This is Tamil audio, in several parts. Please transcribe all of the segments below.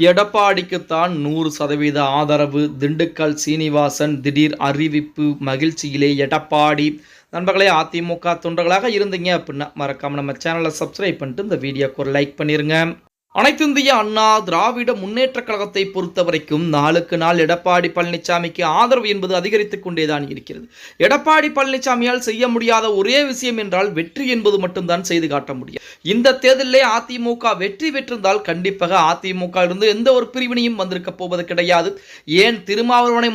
எடப்பாடிக்குத்தான் 100% ஆதரவு. திண்டுக்கல் சீனிவாசன் திடீர் அறிவிப்பு. மகிழ்ச்சியிலே எடப்பாடி. நண்பர்களே, அதிமுக தொண்டர்களாக இருந்தீங்க அப்படின்னா மறக்காம நம்ம சேனலை சப்ஸ்கிரைப் பண்ணிட்டு இந்த வீடியோக்கு ஒரு லைக் பண்ணிருங்க. அனைத்திந்திய அண்ணா திராவிட முன்னேற்ற கழகத்தை பொறுத்த வரைக்கும் நாளுக்கு நாள் எடப்பாடி பழனிசாமிக்கு ஆதரவு என்பது அதிகரித்துக் கொண்டேதான் இருக்கிறது. எடப்பாடி பழனிசாமியால் செய்ய முடியாத ஒரே விஷயம் என்றால் வெற்றி என்பது மட்டும்தான் செய்து காட்ட முடியும். இந்த தேர்தலிலே அதிமுக வெற்றி பெற்றிருந்தால் கண்டிப்பாக அதிமுக இருந்து எந்த ஒரு பிரிவினையும் வந்திருக்க போவது கிடையாது. ஏன் திருமாவளவனை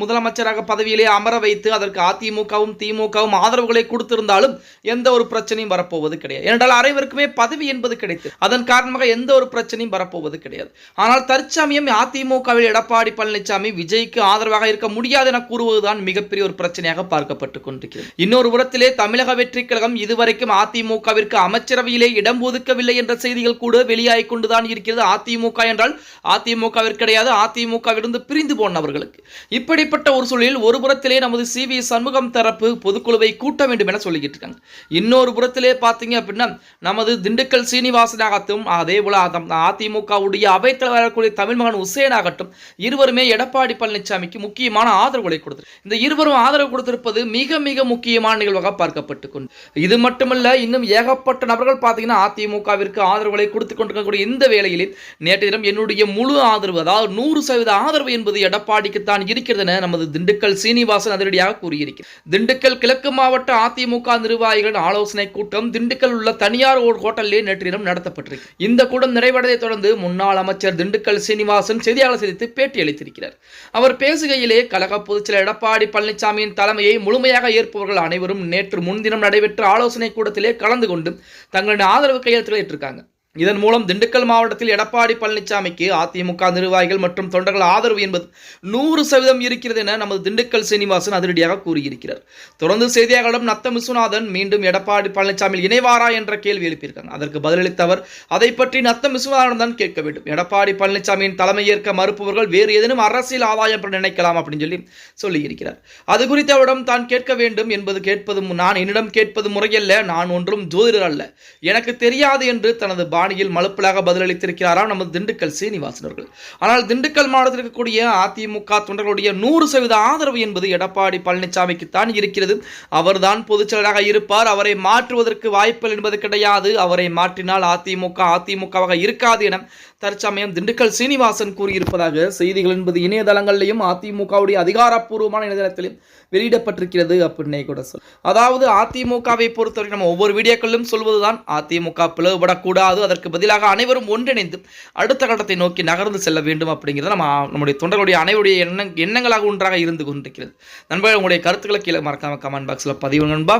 முதலமைச்சராக பதவியிலே அமர வைத்து அதற்கு அதிமுகவும் திமுகவும் ஆதரவுகளை கொடுத்திருந்தாலும் எந்த ஒரு பிரச்சனையும் வரப்போவது கிடையாது. ஏனென்றால் அனைவருக்குமே பதவி என்பது கிடைத்தது. அதன் காரணமாக எந்த ஒரு பிரச்சனையும் வரப்போவது கிடையாது. ஆனால் தற்சமயம் அதிமுகவில் எடப்பாடி பழனிசாமி விஜய்க்கு ஆதரவாக இருக்க முடியாது என கூறுவதுதான் மிகப்பெரிய ஒரு பிரச்சனையாக பார்க்கப்பட்டுக் கொண்டிருக்கிறது. இன்னொரு புறத்திலே தமிழக வெற்றி கழகம் இதுவரைக்கும் அதிமுகவிற்கு அமைச்சரவையிலே இடம் ஒதுக்கவில்லை என்ற செய்திகள் கூட வெளியாகிக் கொண்டுதான் இருக்கிறது. அதிமுக என்றால் அதிமுகவிற்கு கிடையாது, அதிமுகவிலிருந்து பிரிந்து போனவர்களுக்கு. இப்படிப்பட்ட ஒரு சூழலில் ஒரு புறத்திலே நமது சி.வி. சண்முகம் தரப்பு பொதுக்குழுவை கூட்ட வேண்டும் என சொல்லிக்கிட்டு இருக்காங்க. இன்னொரு புறத்திலே பார்த்தீங்க அப்படின்னா நமது திண்டுக்கல் சீனிவாசனாகட்டும் அதேபோல அதிமுகவுடைய அவைத்தலைவராக தமிழ் மகன் உசேன் ஆகட்டும் இருவருமே எடப்பாடி பழனிசாமிக்கு முக்கியமான ஆதரவுகளை கொடுத்து இந்த இருவரும் ஆதரவு கொடுத்திருப்பது மிக மிக முக்கியமான நிகழ்வாக பார்க்கப்பட்டுக் கொண்டு இது மட்டுமல்ல, இன்னும் ஏகப்பட்ட நபர்கள் பார்த்தீங்கன்னா அதிமுகவிற்கு ஆதரவுகளை கொடுத்துக் கொண்டிருக்கக்கூடிய இந்த வேளையில் நேற்று தினம் என்னுடைய முழு ஆதரவு, அதாவது 100% ஆதரவு என்பது எடப்பாடிக்கு தான் இருக்கிறது என நமது திண்டுக்கல் சீனிவாசன் அதிரடியாக கூறியிருக்கிறார். திண்டுக்கல் கிழக்கு மாவட்ட அதிமுக நிர்வாகிகளின் ஆலோசனை கூட்டம் திண்டுக்கல் உள்ள தனியார் ஹோட்டலிலே நேற்று தினம் நடத்தப்பட்டிருக்கு. இந்த கூட்டம் நிறைவடையை தொடர்ந்து முன்னாள் அமைச்சர் திண்டுக்கல் சீனிவாசன் செய்தியாளர் சந்தித்து பேட்டி அளித்திருக்கிறார். அவர் பேசுகையிலே கழக பொதுச்செயலர் எடப்பாடி பழனிசாமியின் தலைமையை முழுமையாக ஏற்பவர்கள் அனைவரும் நேற்று முன்தினம் நடைபெற்ற ஆலோசனை கூட்டத்திலே கலந்து கொண்டு தங்களுடைய ஆதரவு கையெழுத்துக்களை ஏற்றிருக்காங்க. இதன் மூலம் திண்டுக்கல் மாவட்டத்தில் எடப்பாடி பழனிசாமிக்கு அதிமுக நிர்வாகிகள் மற்றும் தொண்டர்கள் ஆதரவு என்பது 100% இருக்கிறது என நமது திண்டுக்கல் சீனிவாசன் அதிரடியாக கூறியிருக்கிறார். தொடர்ந்து செய்தியாளர்களிடம் நத்தம் விஸ்வநாதன் மீண்டும் எடப்பாடி பழனிசாமி இணைவாரா என்ற கேள்வி எழுப்பியிருக்காங்க. அதற்கு பதிலளித்த அவர் அதை பற்றி நத்தம் விஸ்வநாதன் தான் கேட்க வேண்டும். எடப்பாடி பழனிசாமியின் தலைமை ஏற்க மறுப்பவர்கள் வேறு ஏதேனும் அரசியல் ஆதாயம் பெற நினைக்கலாம் அப்படின்னு சொல்லியிருக்கிறார். அது குறித்து அவரிடம் தான் கேட்க வேண்டும் என்பது நான் என்னிடம் கேட்பது முறையல்ல, நான் ஒன்றும் ஜோதிடர் அல்ல, எனக்கு தெரியாது என்று தனது பாணியில் மலுப்பலாக பதிலளித்திருக்கிறாராம் நமது திண்டுக்கல் சீனிவாசன் அவர்கள். ஆனால் திண்டுக்கல் மாவட்டத்தில் இருக்கக்கூடிய அதிமுக தொண்டர்களுடைய 100% ஆதரவு என்பது எடப்பாடி பழனிசாமிக்கு தான் இருக்கிறது. அவர்தான் பொதுச்செயலராக இருப்பார், அவரை மாற்றுவதற்கு வாய்ப்புகள் என்பது கிடையாது. அவரை மாற்றினால் அதிமுகவாக இருக்காது என தற்சமயம் திண்டுக்கல் சீனிவாசன் கூறியிருப்பதாக செய்திகள் என்பது இணையதளங்களிலும் அதிமுகவுடைய அதிகாரப்பூர்வமான இணையதளத்திலும் வெளியிடப்பட்டிருக்கிறது அப்படின்னு கூட சொல். அதாவது அதிமுகவை பொறுத்தவரை நம்ம ஒவ்வொரு வீடியோக்களிலும் சொல்வதுதான் அதிமுக பிளவுபடக்கூடாது, அதற்கு பதிலாக அனைவரும் ஒன்றிணைந்து அடுத்த கட்டத்தை நோக்கி நகர்ந்து செல்ல வேண்டும் அப்படிங்கிறது நம்முடைய தொண்டர்களுடைய அனைவருடைய எண்ணங்களாக ஒன்றாக இருந்து கொண்டிருக்கிறது. நண்பர்கள், உங்களுடைய கருத்துக்களை கீழே மறக்காம கமெண்ட் பாக்ஸில் பதிவு நண்பா.